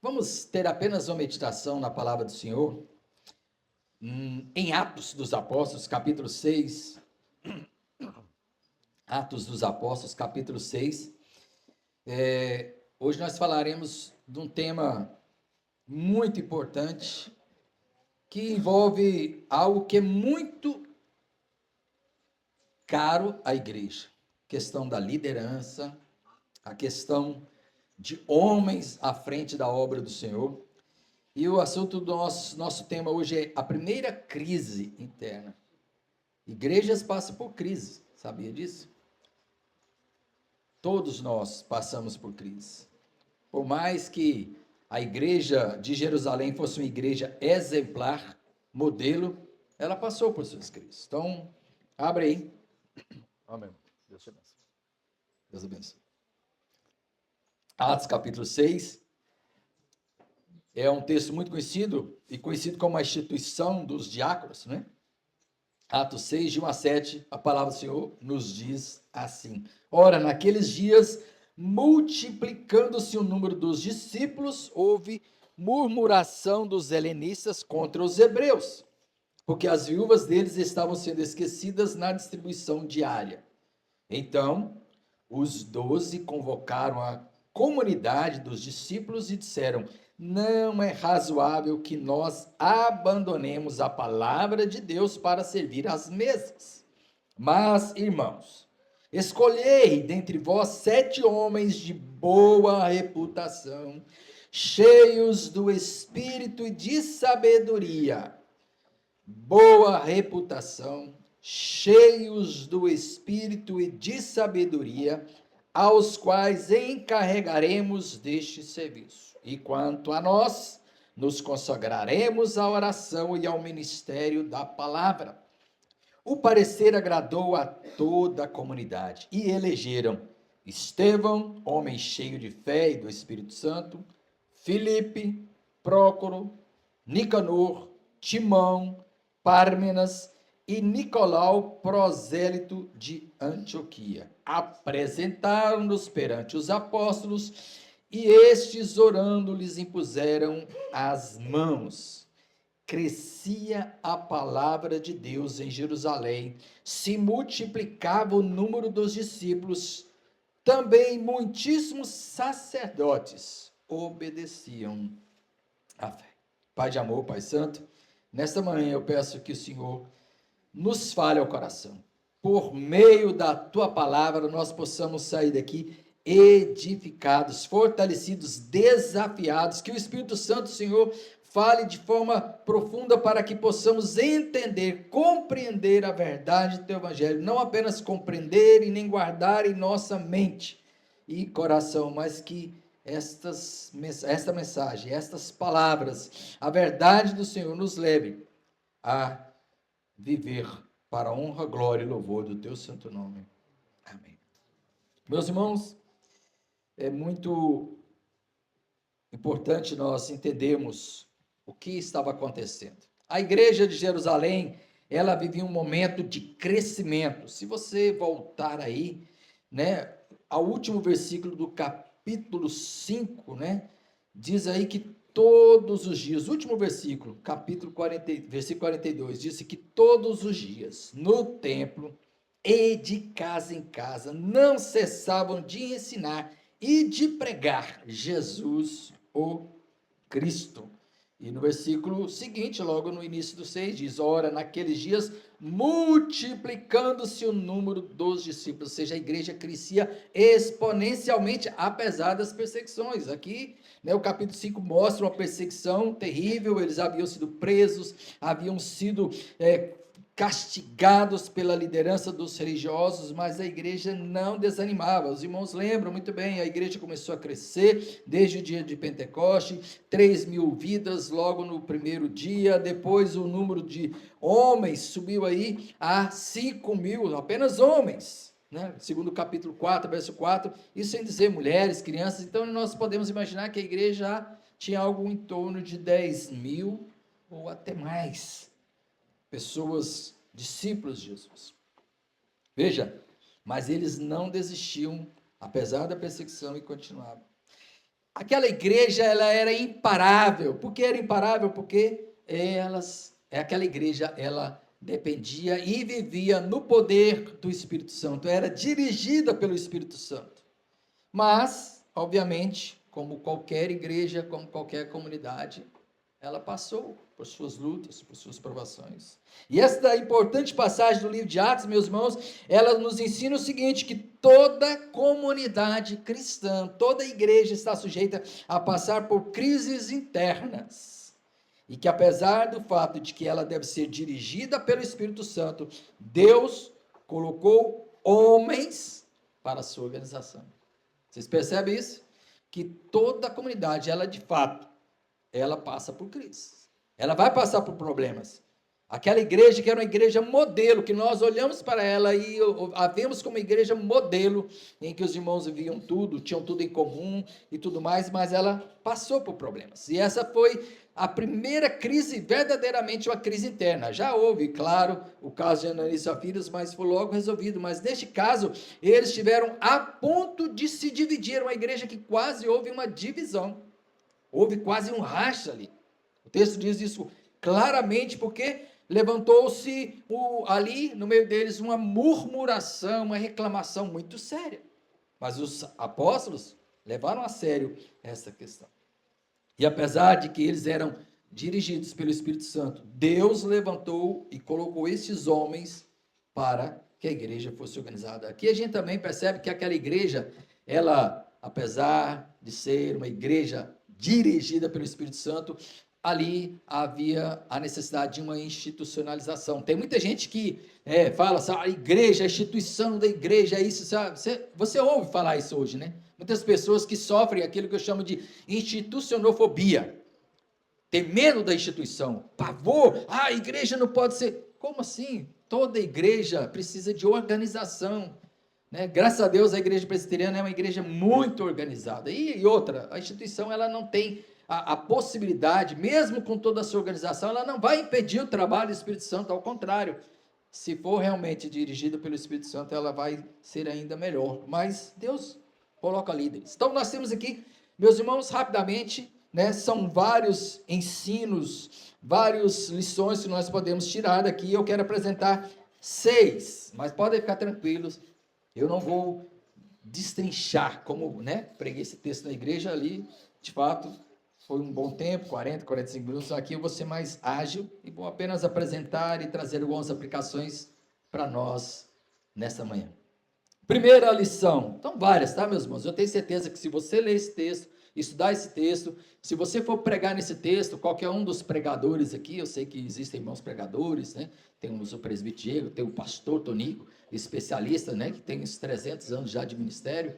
Vamos ter apenas uma meditação na palavra do Senhor, em Atos dos Apóstolos, capítulo 6. Atos dos Apóstolos, capítulo 6. Hoje nós falaremos de um tema muito importante, que envolve algo que é muito caro à igreja. A questão da liderança, a questão de homens à frente da obra do Senhor. E o assunto do nosso tema hoje é a primeira crise interna. Igrejas passam por crise, sabia disso? Todos nós passamos por crise. Por mais que a igreja de Jerusalém fosse uma igreja exemplar, modelo, ela passou por suas crises. Então, abre aí. Amém. Deus te abençoe. Deus abençoe. Atos capítulo 6. É um texto muito conhecido, e conhecido como a instituição dos diáconos, né? Atos 6, de 1 a 7, a palavra do Senhor nos diz assim: Ora, naqueles dias, multiplicando-se o número dos discípulos, houve murmuração dos helenistas contra os hebreus, porque as viúvas deles estavam sendo esquecidas na distribuição diária. Então, os 12 convocaram a comunidade dos discípulos e disseram: Não é razoável que nós abandonemos a palavra de Deus para servir às mesas. Mas, irmãos, escolhei dentre vós 7 homens de boa reputação, cheios do espírito e de sabedoria. Boa reputação, cheios do espírito e de sabedoria, aos quais encarregaremos deste serviço. E quanto a nós, nos consagraremos à oração e ao ministério da palavra. O parecer agradou a toda a comunidade e elegeram Estevão, homem cheio de fé e do Espírito Santo, Filipe, Prócoro, Nicanor, Timão, Pármenas e Nicolau, prosélito de Antioquia. Apresentaram-nos perante os apóstolos e estes, orando, lhes impuseram as mãos. Crescia a palavra de Deus em Jerusalém, se multiplicava o número dos discípulos, também muitíssimos sacerdotes obedeciam à fé. Pai de amor, Pai Santo, nesta manhã eu peço que o Senhor nos fale ao coração. Por meio da Tua palavra, nós possamos sair daqui edificados, fortalecidos, desafiados, que o Espírito Santo, Senhor, fale de forma profunda para que possamos entender, compreender a verdade do Teu Evangelho, não apenas compreender e nem guardar em nossa mente e coração, mas que esta mensagem, estas palavras, a verdade do Senhor nos leve a viver para a honra, glória e louvor do Teu santo nome. Amém. Meus irmãos, é muito importante nós entendermos o que estava acontecendo. A igreja de Jerusalém, ela vivia um momento de crescimento. Se você voltar aí, né, ao último versículo do capítulo 5, né, diz aí que todos os dias, último versículo, capítulo 40, versículo 42, diz que todos os dias, no templo e de casa em casa, não cessavam de ensinar e de pregar Jesus, o Cristo. E no versículo seguinte, logo no início do 6, diz: Ora, naqueles dias, multiplicando-se o número dos discípulos, ou seja, a igreja crescia exponencialmente, apesar das perseguições. Aqui, né, o capítulo 5 mostra uma perseguição terrível, eles haviam sido presos, haviam sido castigados pela liderança dos religiosos, mas a igreja não desanimava. Os irmãos lembram muito bem, a igreja começou a crescer desde o dia de Pentecoste, 3.000 vidas logo no primeiro dia, depois o número de homens subiu aí a 5.000, apenas homens, né? Segundo o capítulo 4, verso 4, isso sem dizer mulheres, crianças. Então nós podemos imaginar que a igreja já tinha algo em torno de 10.000 ou até mais pessoas, discípulos de Jesus. Veja, mas eles não desistiam, apesar da perseguição, e continuavam. aquela igreja, ela era imparável. Por que era imparável? Porque aquela igreja, ela dependia e vivia no poder do Espírito Santo, era dirigida pelo Espírito Santo. Mas, obviamente, como qualquer igreja, como qualquer comunidade, ela passou por suas lutas, por suas provações. E esta importante passagem do livro de Atos, meus irmãos, ela nos ensina o seguinte, que toda comunidade cristã, toda igreja está sujeita a passar por crises internas. E que apesar do fato de que ela deve ser dirigida pelo Espírito Santo, Deus colocou homens para a sua organização. Vocês percebem isso? Que toda a comunidade, ela de fato, ela passa por crises. Ela vai passar por problemas. Aquela igreja que era uma igreja modelo, que nós olhamos para ela e a vemos como uma igreja modelo, em que os irmãos viviam tudo, tinham tudo em comum e tudo mais, mas ela passou por problemas. E essa foi a primeira crise, verdadeiramente uma crise interna. Já houve, claro, o caso de Ananias e Safira, mas foi logo resolvido. Mas neste caso, eles estiveram a ponto de se dividir, uma igreja que quase houve uma divisão. Houve quase um racha ali. O texto diz isso claramente, porque levantou-se ali no meio deles uma murmuração, uma reclamação muito séria. Mas os apóstolos levaram a sério essa questão. E apesar de que eles eram dirigidos pelo Espírito Santo, Deus levantou e colocou esses homens para que a igreja fosse organizada. Aqui a gente também percebe que aquela igreja, ela, apesar de ser uma igreja dirigida pelo Espírito Santo, ali havia a necessidade de uma institucionalização. Tem muita gente que fala assim, a igreja, a instituição da igreja, isso, sabe? Você ouve falar isso hoje, né? Muitas pessoas que sofrem aquilo que eu chamo de institucionofobia. Tem medo da instituição, pavor, a igreja não pode ser... Como assim? Toda igreja precisa de organização, né? Graças a Deus a igreja presbiteriana é uma igreja muito organizada. E outra, a instituição ela não tem a possibilidade, mesmo com toda a sua organização, ela não vai impedir o trabalho do Espírito Santo, ao contrário, se for realmente dirigida pelo Espírito Santo, ela vai ser ainda melhor, mas Deus coloca líderes. Então nós temos aqui, meus irmãos, rapidamente, né, são vários ensinos, várias lições que nós podemos tirar daqui. Eu quero apresentar 6, mas podem ficar tranquilos, eu não vou destrinchar, como, né, preguei esse texto na igreja ali, de fato, foi um bom tempo, 40, 45 minutos, aqui eu vou ser mais ágil e vou apenas apresentar e trazer algumas aplicações para nós nessa manhã. Primeira lição, então várias, tá, meus irmãos? Eu tenho certeza que se você ler esse texto, estudar esse texto, se você for pregar nesse texto, qualquer um dos pregadores aqui, eu sei que existem irmãos pregadores, né? Temos o presbítero Diego, tem o pastor Tonico, especialista, né? Que tem uns 300 anos já de ministério,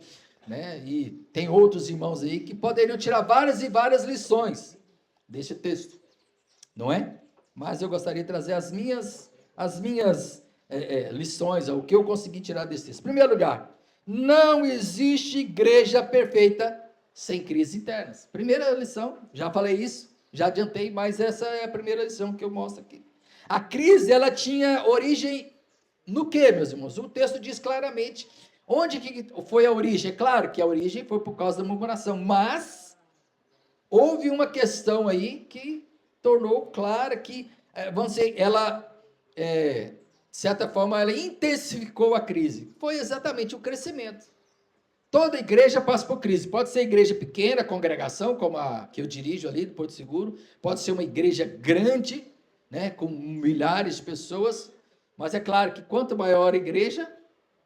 né? E tem outros irmãos aí que poderiam tirar várias e várias lições desse texto, não é? Mas eu gostaria de trazer as minhas lições, o que eu consegui tirar desse texto. Em primeiro lugar, não existe igreja perfeita sem crises internas. Primeira lição, já falei isso, já adiantei, mas essa é a primeira lição que eu mostro aqui. A crise, ela tinha origem no quê, meus irmãos? O texto diz claramente onde que foi a origem. É claro que a origem foi por causa da murmuração, mas houve uma questão aí que tornou clara que, vamos dizer, ela, de certa forma, ela intensificou a crise. Foi exatamente o crescimento. Toda igreja passa por crise, pode ser igreja pequena, congregação, como a que eu dirijo ali, do Porto Seguro, pode ser uma igreja grande, né, com milhares de pessoas, mas é claro que quanto maior a igreja,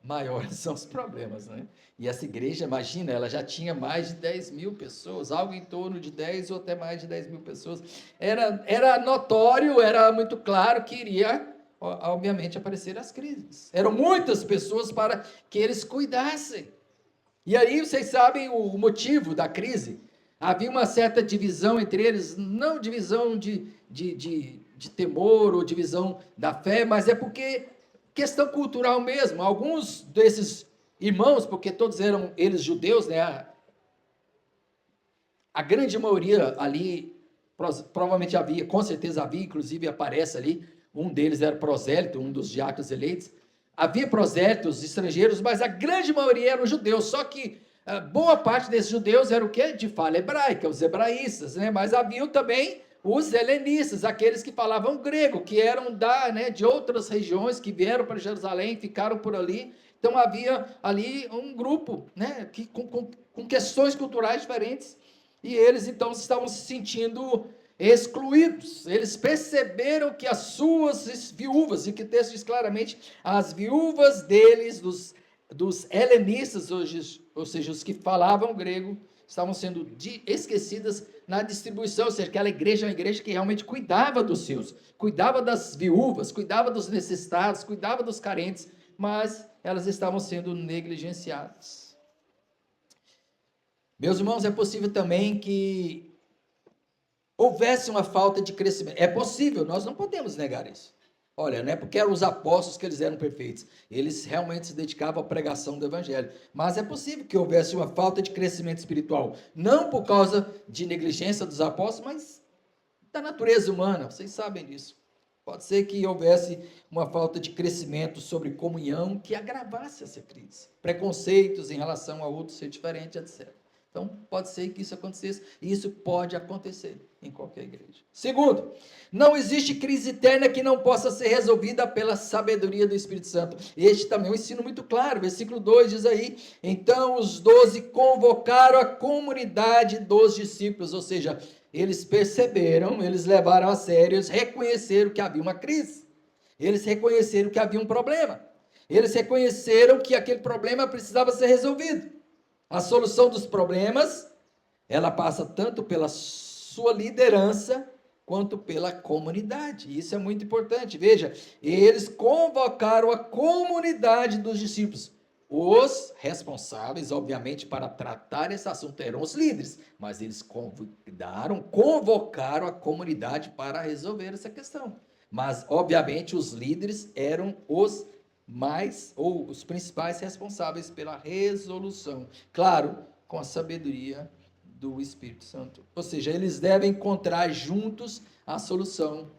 maiores são os problemas, né? E essa igreja, imagina, ela já tinha mais de 10 mil pessoas, algo em torno de 10 ou até mais de 10 mil pessoas, era notório, era muito claro que iria, obviamente, aparecer as crises, eram muitas pessoas para que eles cuidassem. E aí vocês sabem o motivo da crise. Havia uma certa divisão entre eles, não divisão de temor ou divisão da fé, mas é porque questão cultural mesmo. Alguns desses irmãos, porque todos eram eles judeus, né? A grande maioria ali, provavelmente havia, com certeza havia, inclusive aparece ali, um deles era prosélito, um dos diáconos eleitos. Havia prosélitos estrangeiros, mas a grande maioria eram judeus, só que boa parte desses judeus era o quê? De fala hebraica, os hebraístas, né? Mas haviam também os helenistas, aqueles que falavam grego, que eram de outras regiões, que vieram para Jerusalém, ficaram por ali. Então havia ali um grupo, né, com questões culturais diferentes, e eles então estavam se sentindo excluídos. Eles perceberam que as suas viúvas, e que o texto diz claramente, as viúvas deles, dos helenistas, ou seja, os que falavam grego, estavam sendo esquecidas na distribuição, ou seja, aquela igreja é uma igreja que realmente cuidava dos seus, cuidava das viúvas, cuidava dos necessitados, cuidava dos carentes, mas elas estavam sendo negligenciadas. Meus irmãos, é possível também que houvesse uma falta de crescimento. É possível, nós não podemos negar isso. Olha, não é porque eram os apóstolos que eles eram perfeitos. Eles realmente se dedicavam à pregação do evangelho. Mas é possível que houvesse uma falta de crescimento espiritual. Não por causa de negligência dos apóstolos, mas da natureza humana. Vocês sabem disso. Pode ser que houvesse uma falta de crescimento sobre comunhão que agravasse essa crise. Preconceitos em relação a outros ser diferente, etc. Então, pode ser que isso acontecesse, e isso pode acontecer em qualquer igreja. Segundo, não existe crise eterna que não possa ser resolvida pela sabedoria do Espírito Santo. Este também é um ensino muito claro, versículo 2 diz aí, então os 12 convocaram a comunidade dos discípulos, ou seja, eles perceberam, eles levaram a sério, eles reconheceram que havia uma crise, eles reconheceram que havia um problema, eles reconheceram que aquele problema precisava ser resolvido. A solução dos problemas, ela passa tanto pela sua liderança, quanto pela comunidade. Isso é muito importante. Veja, eles convocaram a comunidade dos discípulos. Os responsáveis, obviamente, para tratar esse assunto eram os líderes, mas eles convocaram a comunidade para resolver essa questão. Mas, obviamente, os líderes eram os os principais responsáveis pela resolução. Claro, com a sabedoria do Espírito Santo. Ou seja, eles devem encontrar juntos a solução,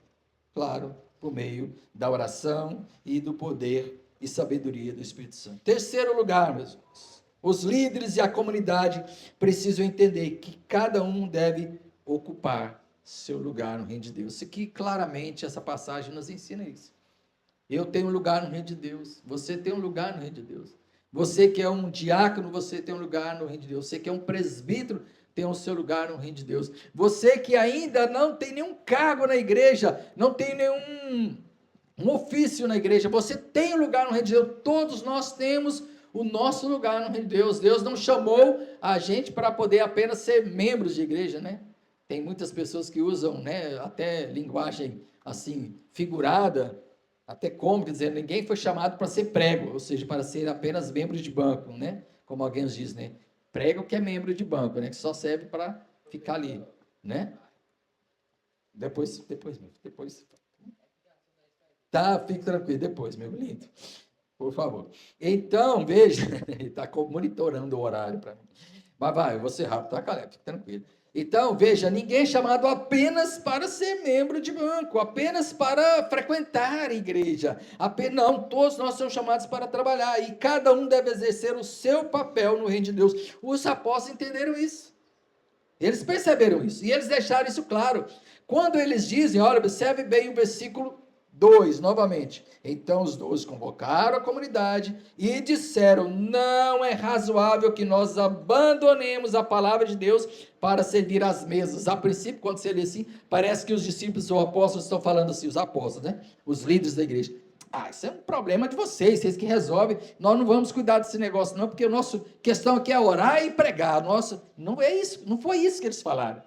claro, por meio da oração e do poder e sabedoria do Espírito Santo. Terceiro lugar, meus irmãos, os líderes e a comunidade precisam entender que cada um deve ocupar seu lugar no reino de Deus. Isso aqui, claramente, essa passagem nos ensina isso. Eu tenho um lugar no reino de Deus. Você tem um lugar no reino de Deus. Você que é um diácono, você tem um lugar no reino de Deus. Você que é um presbítero, tem o seu lugar no reino de Deus. Você que ainda não tem nenhum cargo na igreja, não tem nenhum ofício na igreja, você tem um lugar no reino de Deus. Todos nós temos o nosso lugar no reino de Deus. Deus não chamou a gente para poder apenas ser membros de igreja, né? Tem muitas pessoas que usam, né, até linguagem assim figurada, até como, quer dizer, ninguém foi chamado para ser prego, ou seja, para ser apenas membro de banco, né? Como alguém diz, né? Prego que é membro de banco, né? Que só serve para ficar ali, né? Depois. Tá, fique tranquilo, depois, meu lindo. Por favor. Então, veja, ele está monitorando o horário para mim. Mas vai, eu vou ser rápido, tá, Caleb? Fique tranquilo. Então, veja, ninguém é chamado apenas para ser membro de banco, apenas para frequentar a igreja. Não, todos nós somos chamados para trabalhar e cada um deve exercer o seu papel no reino de Deus. Os apóstolos entenderam isso. Eles perceberam isso e eles deixaram isso claro. Quando eles dizem, olha, observe bem o versículo 2, novamente. Então os 12 convocaram a comunidade e disseram, não é razoável que nós abandonemos a palavra de Deus para servir às mesas. A princípio, quando você lê assim, parece que os discípulos ou apóstolos estão falando assim, os apóstolos, né? Os líderes da igreja. Isso é um problema de vocês que resolvem, nós não vamos cuidar desse negócio não, porque a nossa questão aqui é orar e pregar. Não é isso, não foi isso que eles falaram.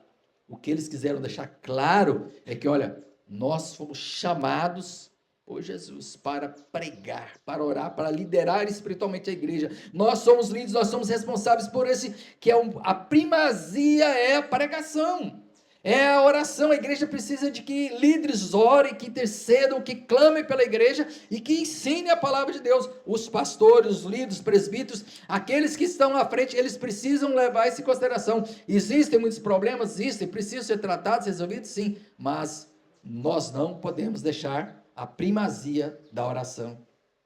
O que eles quiseram deixar claro é que, olha, nós fomos chamados por Jesus para pregar, para orar, para liderar espiritualmente a igreja. Nós somos líderes, nós somos responsáveis por esse, que é a primazia é a pregação, é a oração. A igreja precisa de que líderes orem, que intercedam, que clamem pela igreja e que ensinem a palavra de Deus. Os pastores, os líderes, os presbíteros, aqueles que estão à frente, eles precisam levar isso em consideração. Existem muitos problemas, precisam ser tratados, resolvidos, sim, mas nós não podemos deixar a primazia da oração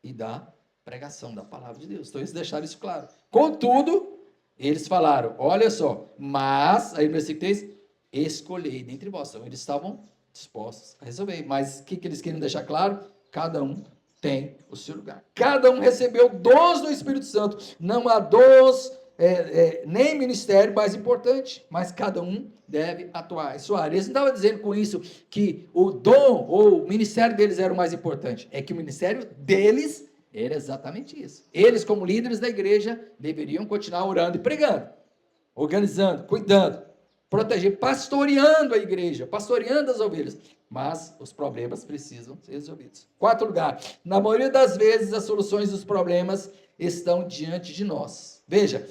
e da pregação da palavra de Deus. Então, eles deixaram isso claro. Contudo, Eles falaram, olha só, mas, aí no versículo 3, escolhei dentre vós. Então, eles estavam dispostos a resolver. Mas o que eles queriam deixar claro? Cada um tem o seu lugar. Cada um recebeu dons do Espírito Santo. Não há dons, nem ministério mais importante, mas cada um deve atuar em sua área. Eles não estavam dizendo com isso que o dom ou o ministério deles era o mais importante. É que o ministério deles era exatamente isso. Eles, como líderes da igreja, deveriam continuar orando e pregando, organizando, cuidando, protegendo, pastoreando a igreja, pastoreando as ovelhas. Mas os problemas precisam ser resolvidos. Quarto lugar, na maioria das vezes as soluções dos problemas estão diante de nós. Veja,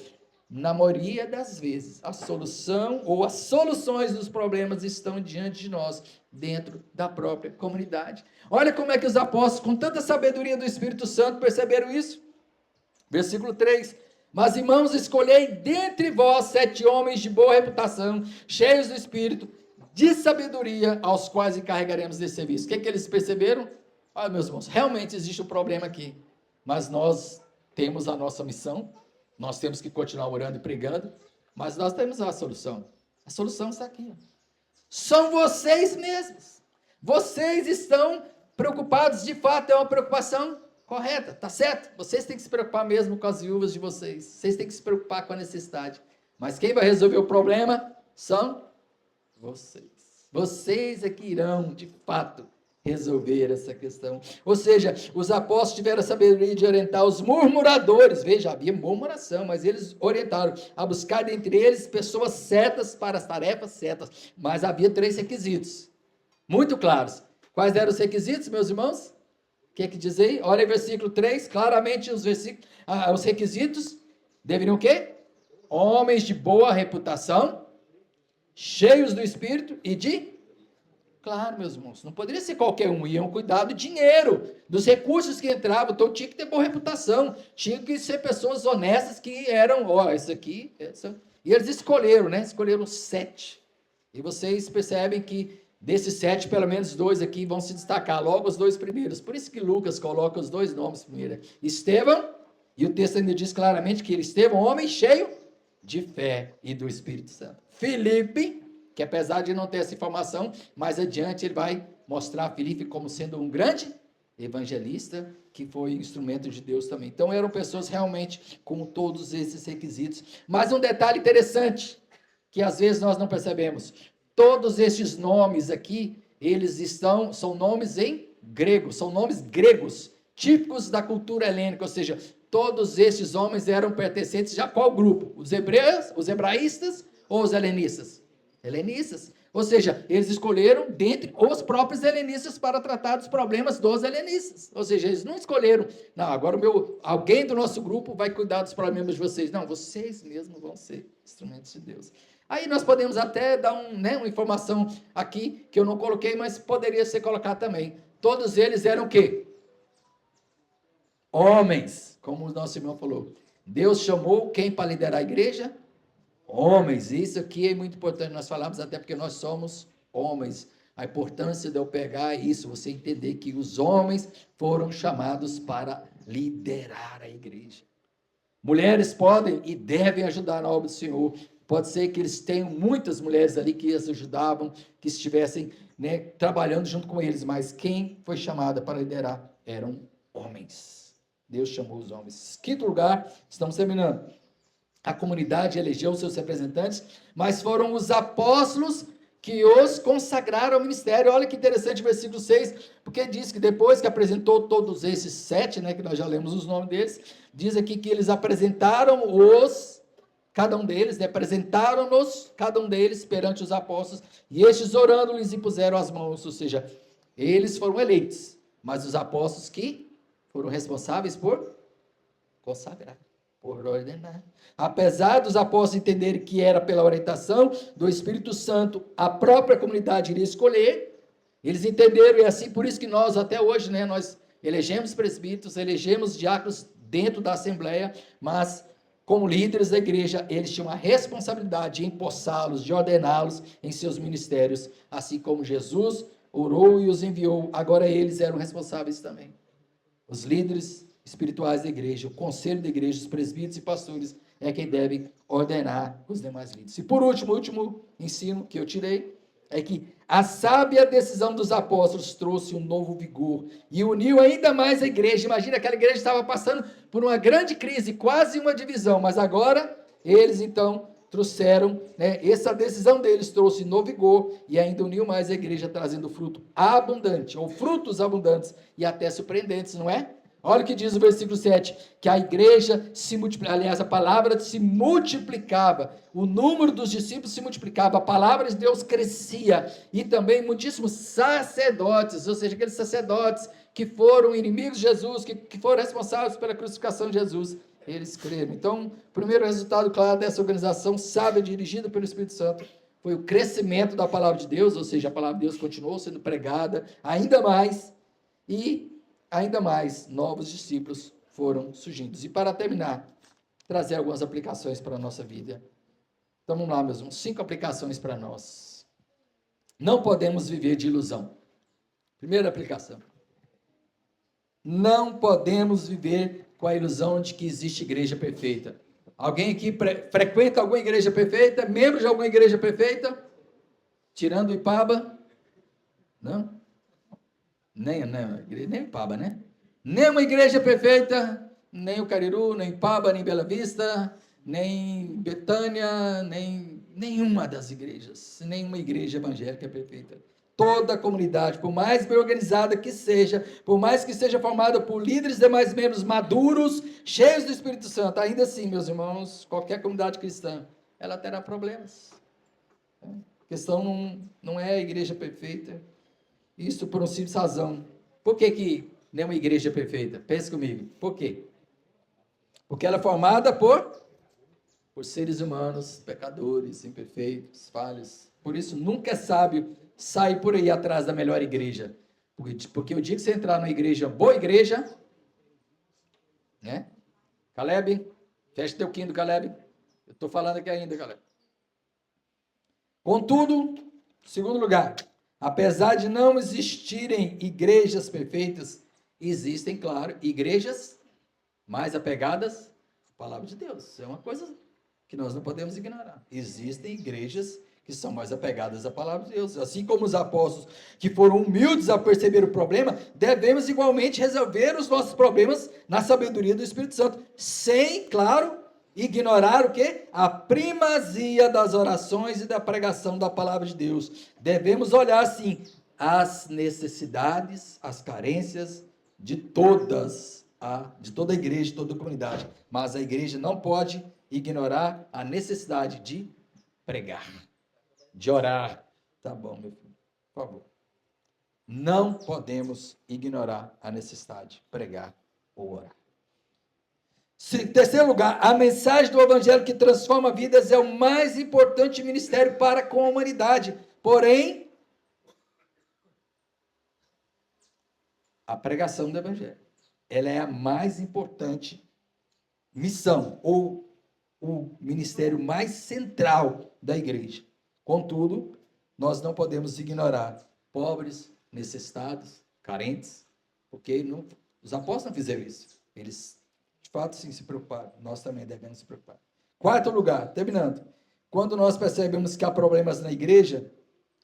na maioria das vezes a solução ou as soluções dos problemas estão diante de nós, dentro da própria comunidade. Olha como é que os apóstolos, com tanta sabedoria do Espírito Santo, perceberam isso. Versículo 3, mas irmãos, escolhei dentre vós 7 homens de boa reputação, cheios do Espírito, de sabedoria, aos quais encarregaremos desse serviço. O que eles perceberam? Olha, meus irmãos, realmente existe um problema aqui, mas nós temos a nossa missão, nós temos que continuar orando e pregando, mas nós temos a solução está aqui. São vocês mesmos, vocês estão preocupados, de fato é uma preocupação correta, tá certo? Vocês têm que se preocupar mesmo com as viúvas de vocês, vocês têm que se preocupar com a necessidade, mas quem vai resolver o problema são vocês. Vocês é que irão, de fato, resolver essa questão. Ou seja, os apóstolos tiveram a sabedoria de orientar os murmuradores. Veja, havia murmuração, mas eles orientaram a buscar dentre eles pessoas certas para as tarefas certas. Mas havia 3 requisitos, muito claros. Quais eram os requisitos, meus irmãos? O que é que diz aí? Olha em versículo 3, claramente os requisitos deveriam o quê? Homens de boa reputação, cheios do Espírito e de... Claro, meus irmãos, não poderia ser qualquer um, iam cuidar do dinheiro, dos recursos que entravam, então tinha que ter boa reputação, tinha que ser pessoas honestas que eram, isso aqui, e eles escolheram, né? Escolheram 7, e vocês percebem que desses 7, pelo menos 2 aqui vão se destacar, logo os 2 primeiros, por isso que Lucas coloca os 2 nomes primeiro, Estevão, e o texto ainda diz claramente que Estevão, homem cheio de fé e do Espírito Santo. Filipe, que apesar de não ter essa informação, mais adiante ele vai mostrar Filipe como sendo um grande evangelista, que foi instrumento de Deus também. Então eram pessoas realmente com todos esses requisitos. Mas um detalhe interessante, que às vezes nós não percebemos, todos esses nomes aqui, são nomes em grego, são nomes gregos, típicos da cultura helênica, ou seja, todos esses homens eram pertencentes a qual grupo? Os hebreus, os hebraístas ou os helenistas? Helenistas, ou seja, eles escolheram dentre os próprios helenistas para tratar dos problemas dos helenistas, ou seja, eles não escolheram, não, agora alguém do nosso grupo vai cuidar dos problemas de vocês, não, vocês mesmos vão ser instrumentos de Deus. Aí nós podemos até dar uma informação aqui, que eu não coloquei, mas poderia ser colocado também, todos eles eram o quê? Homens, como o nosso irmão falou, Deus chamou quem para liderar a igreja? Homens, isso aqui é muito importante, nós falamos até porque nós somos homens, a importância de eu pegar isso, você entender que os homens foram chamados para liderar a igreja. Mulheres podem e devem ajudar na obra do Senhor, pode ser que eles tenham muitas mulheres ali que as ajudavam, que estivessem trabalhando junto com eles, mas quem foi chamada para liderar eram homens. Deus chamou os homens. Quinto lugar, estamos terminando. A comunidade elegeu seus representantes, mas foram os apóstolos que os consagraram ao ministério. Olha que interessante o versículo 6, porque diz que depois que apresentou todos esses 7, que nós já lemos os nomes deles, diz aqui que eles apresentaram cada um deles, apresentaram-nos, cada um deles, perante os apóstolos, e estes orando-lhes impuseram as mãos, ou seja, eles foram eleitos, mas os apóstolos que foram responsáveis por consagrar, por ordenar. Apesar dos apóstolos entenderem que era pela orientação do Espírito Santo, a própria comunidade iria escolher, eles entenderam, e assim, por isso que nós, até hoje, nós elegemos presbíteros, elegemos diáconos dentro da Assembleia, mas, como líderes da igreja, eles tinham a responsabilidade de empossá-los, de ordená-los em seus ministérios, assim como Jesus orou e os enviou, agora eles eram responsáveis também. Os líderes espirituais da igreja, o conselho da igreja, os presbíteros e pastores, é quem deve ordenar os demais líderes. E por último, o último ensino que eu tirei é que a sábia decisão dos apóstolos trouxe um novo vigor e uniu ainda mais a igreja. Imagina, aquela igreja estava passando por uma grande crise, quase uma divisão, mas agora eles então trouxeram, essa decisão deles trouxe novo vigor e ainda uniu mais a igreja, trazendo fruto abundante, ou frutos abundantes e até surpreendentes, não é? Olha o que diz o versículo 7, que a igreja se multiplicava, aliás, a palavra se multiplicava, o número dos discípulos se multiplicava, a palavra de Deus crescia, e também muitíssimos sacerdotes, ou seja, aqueles sacerdotes que foram inimigos de Jesus, que foram responsáveis pela crucificação de Jesus, eles creram. Então, o primeiro resultado claro dessa organização sábia, dirigida pelo Espírito Santo, foi o crescimento da palavra de Deus, ou seja, a palavra de Deus continuou sendo pregada ainda mais, e ainda mais novos discípulos foram surgindo. E para terminar, trazer algumas aplicações para a nossa vida. Então vamos lá, meus irmãos, 5 aplicações para nós. Não podemos viver de ilusão. Primeira aplicação. Não podemos viver com a ilusão de que existe igreja perfeita. Alguém aqui frequenta alguma igreja perfeita? Membro de alguma igreja perfeita? Tirando o Ipaba? Não? Nem o Ipaba, né? Nem uma igreja perfeita, nem o Cariru, nem Ipaba, nem Bela Vista, nem Betânia, nem nenhuma das igrejas, nenhuma igreja evangélica é perfeita. Toda a comunidade, por mais bem organizada que seja, por mais que seja formada por líderes e demais membros maduros, cheios do Espírito Santo, ainda assim, meus irmãos, qualquer comunidade cristã, ela terá problemas. A questão não é a igreja perfeita. Isso por uma simples razão. Por que nenhuma igreja é perfeita? Pense comigo. Por quê? Porque ela é formada por seres humanos, pecadores, imperfeitos, falhos. Por isso, nunca é sábio sair por aí atrás da melhor igreja. Porque o dia que você entrar numa igreja, boa igreja, né? Caleb, fecha teu quinto, Caleb. Eu estou falando aqui ainda, Caleb. Contudo, segundo lugar, apesar de não existirem igrejas perfeitas, existem, claro, igrejas mais apegadas à palavra de Deus. É uma coisa que nós não podemos ignorar. Existem igrejas que são mais apegadas à palavra de Deus. Assim como os apóstolos que foram humildes a perceber o problema, devemos igualmente resolver os nossos problemas na sabedoria do Espírito Santo, sem, claro, ignorar o quê? A primazia das orações e da pregação da palavra de Deus. Devemos olhar, sim, as necessidades, as carências de toda a igreja, de toda a comunidade. Mas a igreja não pode ignorar a necessidade de pregar, de orar. Tá bom, meu filho, por favor. Não podemos ignorar a necessidade de pregar ou orar. Terceiro lugar, a mensagem do evangelho que transforma vidas é o mais importante ministério para com a humanidade. Porém, a pregação do evangelho, ela é a mais importante missão, ou o ministério mais central da igreja. Contudo, nós não podemos ignorar pobres, necessitados, carentes, porque os apóstolos não fizeram isso. Eles, de fato, sim, se preocuparam. Nós também devemos se preocupar. Quarto lugar, terminando. Quando nós percebemos que há problemas na igreja,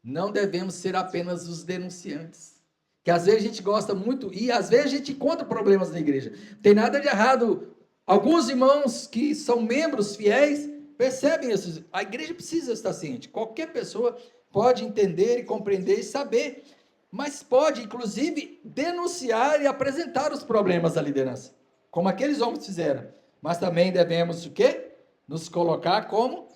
não devemos ser apenas os denunciantes. Que às vezes a gente gosta muito, e às vezes a gente encontra problemas na igreja. Não tem nada de errado. Alguns irmãos que são membros fiéis percebem isso. A igreja precisa estar ciente. Qualquer pessoa pode entender e compreender e saber, mas pode, inclusive, denunciar e apresentar os problemas da liderança, como aqueles homens fizeram. Mas também devemos o quê? Nos colocar como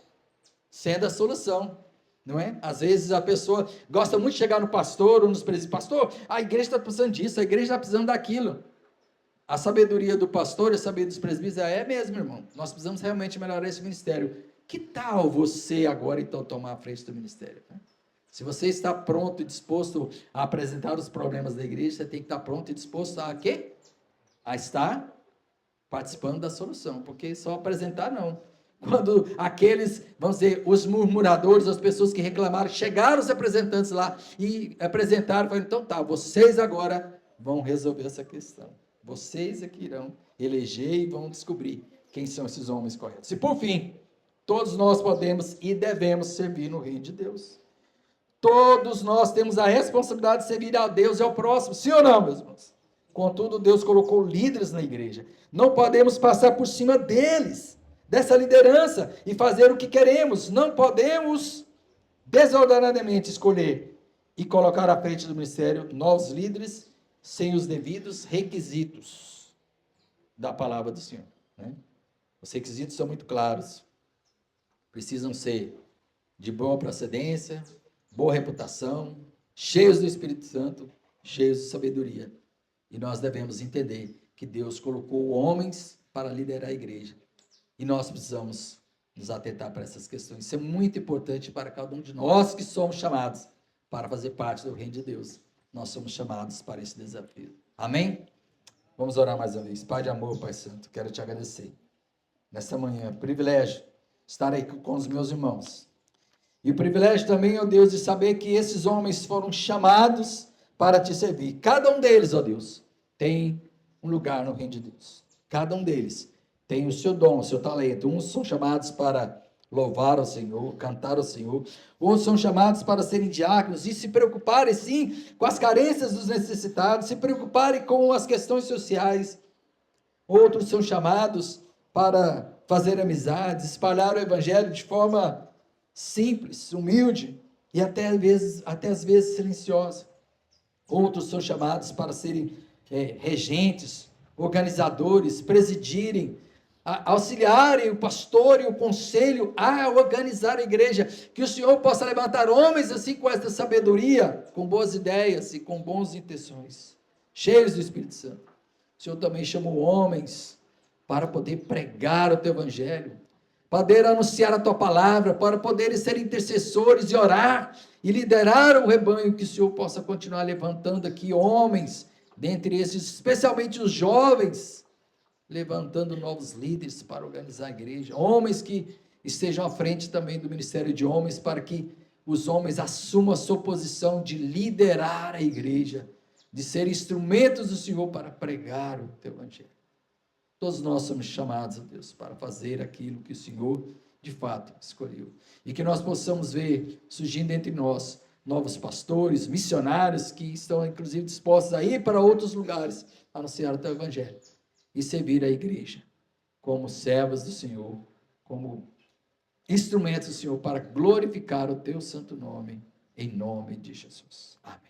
sendo a solução. Não é? Às vezes a pessoa gosta muito de chegar no pastor ou nos presbíteros. Pastor, a igreja está precisando disso, a igreja está precisando daquilo. A sabedoria do pastor e a sabedoria dos presbíteros é mesmo, irmão. Nós precisamos realmente melhorar esse ministério. Que tal você agora, então, tomar a frente do ministério? Se você está pronto e disposto a apresentar os problemas da igreja, você tem que estar pronto e disposto a quê? A estar participando da solução. Porque só apresentar, não. Quando aqueles, vamos dizer, os murmuradores, as pessoas que reclamaram, chegaram os representantes lá e apresentaram, falaram, então tá, vocês agora vão resolver essa questão. Vocês é que irão eleger e vão descobrir quem são esses homens corretos. E por fim, todos nós podemos e devemos servir no reino de Deus. Todos nós temos a responsabilidade de servir a Deus e ao próximo, sim ou não, meus irmãos? Contudo, Deus colocou líderes na igreja. Não podemos passar por cima deles, dessa liderança, e fazer o que queremos. Não podemos desordenadamente escolher e colocar à frente do ministério novos líderes sem os devidos requisitos da palavra do Senhor, né? Os requisitos são muito claros. Precisam ser de boa procedência, boa reputação, cheios do Espírito Santo, cheios de sabedoria. E nós devemos entender que Deus colocou homens para liderar a igreja. E nós precisamos nos atentar para essas questões. Isso é muito importante para cada um de nós que somos chamados para fazer parte do reino de Deus. Nós somos chamados para esse desafio. Amém? Vamos orar mais uma vez. Pai de amor, Pai Santo, quero te agradecer. Nesta manhã, privilégio estar aí com os meus irmãos. E o privilégio também, ó Deus, de saber que esses homens foram chamados para te servir. Cada um deles, ó Deus, tem um lugar no reino de Deus. Cada um deles tem o seu dom, o seu talento. Uns são chamados para louvar ao Senhor, cantar ao Senhor. Outros são chamados para serem diáconos e se preocuparem, sim, com as carências dos necessitados, se preocuparem com as questões sociais. Outros são chamados para fazer amizades, espalhar o evangelho de forma simples, humilde e até às vezes silenciosa. Outros são chamados para serem regentes, organizadores, presidirem, auxiliarem o pastor e o conselho a organizar a igreja. Que o Senhor possa levantar homens assim com esta sabedoria, com boas ideias e com boas intenções, cheios do Espírito Santo. O Senhor também chamou homens para poder pregar o teu evangelho, para poder anunciar a tua palavra, para poderem ser intercessores e orar e liderar o rebanho. Que o Senhor possa continuar levantando aqui homens, dentre esses, especialmente os jovens, levantando novos líderes para organizar a igreja, homens que estejam à frente também do ministério de homens, para que os homens assumam a sua posição de liderar a igreja, de ser instrumentos do Senhor para pregar o teu evangelho. Todos nós somos chamados, ó Deus, para fazer aquilo que o Senhor, de fato, escolheu. E que nós possamos ver surgindo entre nós novos pastores, missionários, que estão, inclusive, dispostos a ir para outros lugares, anunciar o teu evangelho e servir a igreja como servos do Senhor, como instrumentos do Senhor, para glorificar o teu santo nome, em nome de Jesus. Amém.